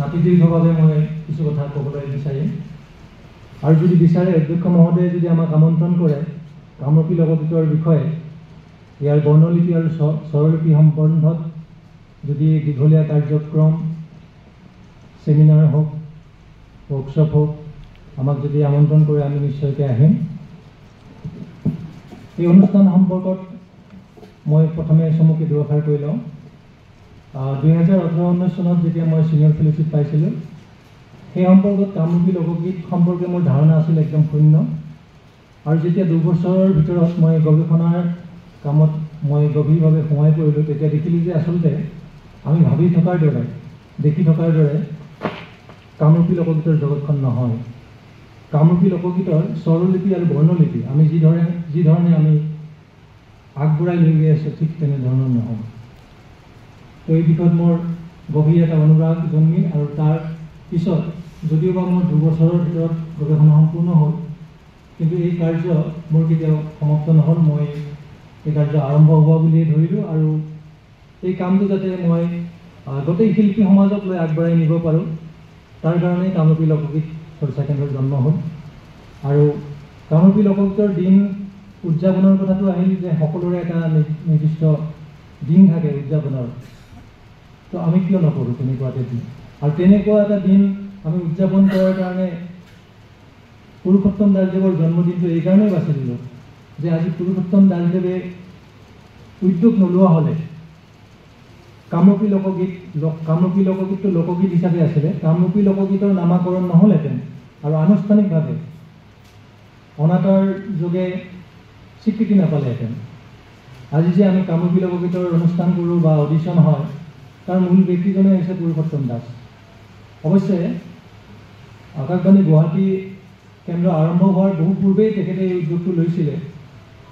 নাতিদীৰ্ঘভাৱে মই কিছু কথা ক'বলৈ বিচাৰিম। আৰু যদি বিচাৰে অধ্যক্ষ মহোদয়ে যদি আমাক আমন্ত্ৰণ কৰে কামৰূপী লোকগীতৰ বিষয়ে ইয়াৰ বৰ্ণলিপি আৰু স্বৰলিপি সম্বন্ধত যদি দীঘলীয়া কাৰ্যক্ৰম সেমিনাৰ হোক ৱৰ্কশ্বপ হোক আমাক যদি আমন্ত্ৰণ কৰে আমি নিশ্চয়কৈ আহিম। এই অনুষ্ঠান সম্পৰ্কত মই প্ৰথমে চমুকৈ দুআষাৰ কৈ লওঁ। 2018-19 চনত যেতিয়া মই ছিনিয়ৰ ফেলোশ্বিপ পাইছিলোঁ সেই সম্পৰ্কত কামৰূপী লোকগীত সম্পৰ্কে মোৰ ধাৰণা আছিল একদম শূন্য। আৰু যেতিয়া 2 বছৰৰ ভিতৰত মই গৱেষণাৰ কামত মই গভীৰভাৱে সোমাই পৰিলোঁ তেতিয়া দেখিলোঁ যে আচলতে আমি ভাবি থকাৰ দৰে দেখি থকাৰ দৰে কামৰূপী লোকগীতৰ জগতখন নহয়। কামৰূপী লোকগীতৰ স্বৰলিপি আৰু বৰ্ণলিপি আমি যি ধৰণে আমি আগবঢ়াই লৈ গৈ আছোঁ ঠিক তেনেধৰণৰ নহয়। তো এই বিষয়ত মোৰ গভীৰ এটা অনুৰাগ জন্মিল আৰু তাৰ পিছত যদিওবা মোৰ 2 বছৰৰ ভিতৰত গৱেষণা সম্পূৰ্ণ হ'ল কিন্তু এই কাৰ্য মোৰ কেতিয়াও সমাপ্ত নহ'ল। মই এই কাৰ্য আৰম্ভ হোৱা বুলিয়ে ধৰিলোঁ আৰু এই কামটো যাতে মই গোটেই শিল্পী সমাজক লৈ আগবঢ়াই নিব পাৰোঁ তাৰ কাৰণেই কামৰূপী লোকগীত চৰ্চা কেন্দ্ৰৰ জন্ম হ'ল। আৰু কামৰূপী লোকগীতৰ দিন উদযাপনৰ কথাটো আহিল যে সকলোৰে এটা নিৰ্দিষ্ট দিন থাকে উদযাপনৰ। তো আমি কিয় নকৰোঁ তেনেকুৱা এটা দিন? আৰু তেনেকুৱা এটা দিন আমি উদযাপন কৰাৰ কাৰণে পুৰুষোত্তম দাসদেৱৰ জন্মদিনটো এই কাৰণেই বাছি দিলোঁ যে আজি পুৰুষোত্তম দাসদেৱে উদ্যোগ নোলোৱা হ'লে কামৰূপী লোকগীতটো লোকগীত হিচাপে আছিলে, কামৰূপী লোকগীতৰ নামাকৰণ নহ'লহেঁতেন আৰু আনুষ্ঠানিকভাৱে অনাতাঁৰ যোগে স্বীকৃতি নাপালেহেঁতেন। আজি যে আমি কামৰূপী লোকগীতৰ অনুষ্ঠান কৰোঁ বা অডিশ্যন হয় তাৰ মূল ব্যক্তিজনে হৈছে পুৰুষোত্তম দাস। অৱশ্যে আকাশবাণী গুৱাহাটী কেন্দ্ৰ আৰম্ভ হোৱাৰ বহু পূৰ্বেই তেখেতে এই উদ্যোগটো লৈছিলে।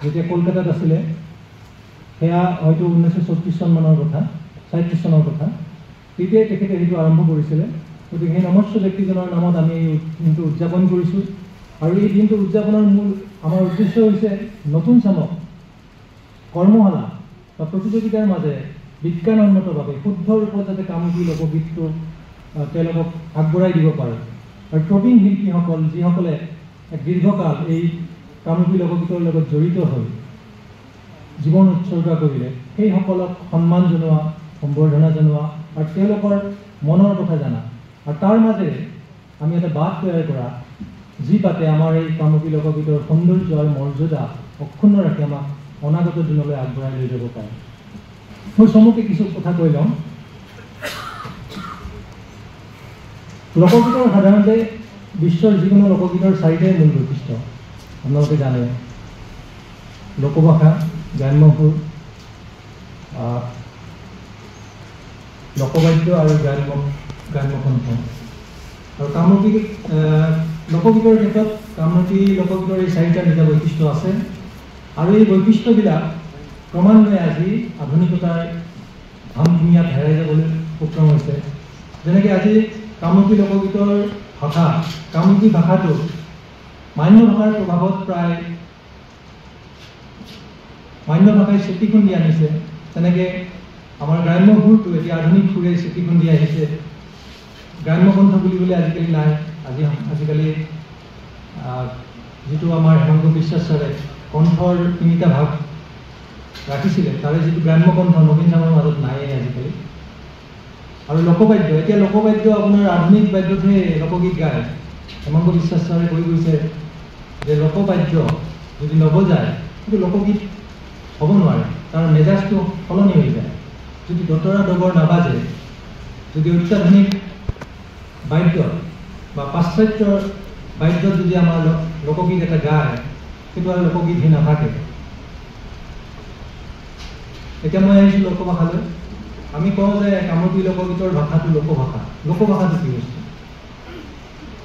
যেতিয়া কলকাতাত আছিলে সেয়া হয়তো 1934 চনমানৰ কথা 37 চনৰ কথা তেতিয়াই তেখেতে সেইটো আৰম্ভ কৰিছিলে। গতিকে সেই নমস্য ব্যক্তিজনৰ নামত আমি এই দিনটো উদযাপন কৰিছোঁ আৰু এই দিনটো উদযাপনৰ মূল আমাৰ উদ্দেশ্য হৈছে নতুন চামক কৰ্মশালা বা প্ৰতিযোগিতাৰ মাজেৰে বিজ্ঞানসন্মতভাৱে শুদ্ধ ৰূপত যাতে কামৰূপী লোকগীতটো তেওঁলোকক আগবঢ়াই দিব পাৰে। আৰু প্ৰবীণ শিল্পীসকল যিসকলে দীৰ্ঘকাল এই কামৰূপী লোকগীতৰ লগত জড়িত হৈ জীৱন উৎসৰ্গা কৰিলে সেইসকলক সন্মান জনোৱা সম্বৰ্ধনা জনোৱা আৰু তেওঁলোকৰ মনৰ কথা জানা আৰু তাৰ মাজেৰে আমি এটা বাট তৈয়াৰ কৰা যি বাটে আমাৰ এই কামৰূপী লোকগীতৰ সৌন্দৰ্য আৰু মৰ্যাদা অক্ষুণ্ণ ৰাখি আমাক অনাগত দিনলৈ আগবঢ়াই লৈ যাব পাৰে। মই চমুকৈ কিছু কথা কৈ লওঁ। লোকগীতৰ সাধাৰণতে বিশ্বৰ যিকোনো লোকগীতৰ 4টাই মূল বৈশিষ্ট্য আপোনালোকে জানে। লোকভাষা, গ্ৰাম্যসুৰ, লোকবাদ্য আৰু গ্ৰাম্যকণ্ঠ। আৰু কামৰূপী লোকগীতৰ ক্ষেত্ৰত কামৰূপী লোকগীতৰ এই 4টা নিজা বৈশিষ্ট্য আছে আৰু এই বৈশিষ্ট্যবিলাক ক্ৰমান্বয়ে আজি আধুনিকতাৰ ধামধুমীয়াত হেৰাই যাবলৈ উপক্ৰম হৈছে। যেনেকৈ আজি কামৰূপী লোকগীতৰ ভাষা কামৰূপী ভাষাটো মান্য ভাষাৰ প্ৰভাৱত প্ৰায় মান্য ভাষাই চেতি খুন্দি আনিছে। তেনেকৈ আমাৰ গ্ৰাম্য সুৰটো এতিয়া আধুনিক সুৰে চেতি খুন্দি আহিছে। গ্ৰাম্যকণ্ঠ বুলিবলৈ আজিকালি নাই। আজিকালি যিটো আমাৰ হেমন্ত বিশ্বাস ছাৰে কণ্ঠৰ 3টা ভাগ ৰাখিছিলে তাৰে যিটো গ্ৰাম্যকণ্ঠ নবীন চামৰ মাজত নায়েই আজিকালি। আৰু লোকবাদ্য এতিয়া লোকবাদ্য আপোনাৰ আধুনিক বাদ্যতহে লোকগীত গায়। হেমন্ত বিশ্বাস ছাৰে কৈ গৈছে যে লোকবাদ্য যদি নবজায় কিন্তু লোকগীত হ'ব নোৱাৰে, তাৰ মেজাজটো সলনি হৈ যায়। যদি দতৰা ডগৰ নাবাজে, যদি অত্যাধুনিক বাদ্য বা পাশ্চাত্য বাদ্যত যদি আমাৰ লোকগীত এটা গায় সেইটো আৰু লোকগীত হৈ নাথাকে। এতিয়া মই আহিছোঁ লোকভাষালৈ। আমি কওঁ যে কামৰূপী লোকগীতৰ ভাষাটো লোকভাষা। লোকভাষাটো কি বস্তু?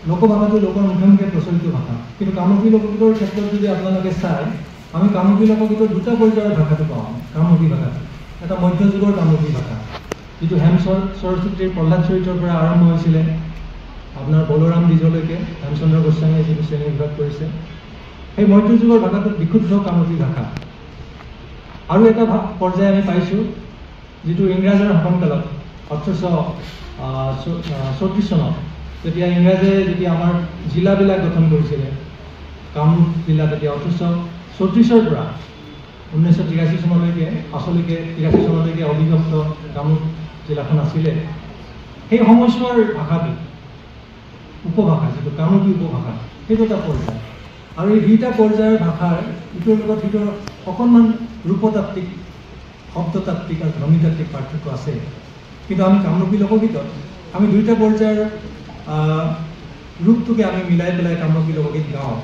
লোকভাষাটো লোকৰ মুখে মুখে প্ৰচলিত ভাষা। কিন্তু কামৰূপী লোকগীতৰ ক্ষেত্ৰত যদি আপোনালোকে চায় আমি কামৰূপী লোকগীতৰ 2টা পৰ্যায়ৰ ভাষাটো পাওঁ। কামৰূপী ভাষাটো এটা মধ্যযুগৰ কামৰূপী ভাষা যিটো হেম সৰস্বতীৰ প্ৰহ্লাদ চৰিত্ৰৰ পৰা আৰম্ভ হৈছিলে আপোনাৰ বলৰাম দ্বিজলৈকে হেমচন্দ্ৰ গোস্বামীয়ে যিটো শ্ৰেণীবিভাগ কৰিছে সেই মধ্যযুগৰ ভাষাটোত বিশুদ্ধ কামৰূপী ভাষা। আৰু এটা পৰ্যায় আমি পাইছোঁ যিটো ইংৰাজৰ শাসনকালত 1800 34 চনত তেতিয়া ইংৰাজে যেতিয়া আমাৰ জিলাবিলাক গঠন কৰিছিলে কামৰূপ জিলা তেতিয়া 1834 পৰা 1983 চনলৈকে পাছলৈকে 83 চনলৈকে অবিভক্ত কামৰূপ জিলাখন আছিলে সেই সময়ছোৱাৰ ভাষাটো উপভাষা যিটো কামৰূপী উপভাষা সেইটো এটা পৰ্যায় আৰু এই দুইটা পৰ্যায়ৰ ভাষাৰ ইটোৰ লগত সিটোৰ অকণমান ৰূপতাত্ত্বিক শব্দতাত্ত্বিক আৰু ধ্বনিতাত্ত্বিক পাৰ্থক্য আছে কিন্তু আমি কামৰূপী লোকগীতত আমি দুইটা পৰ্যায়ৰ ৰূপটোকে আমি মিলাই পেলাই কামৰূপী লোকগীত গাওঁ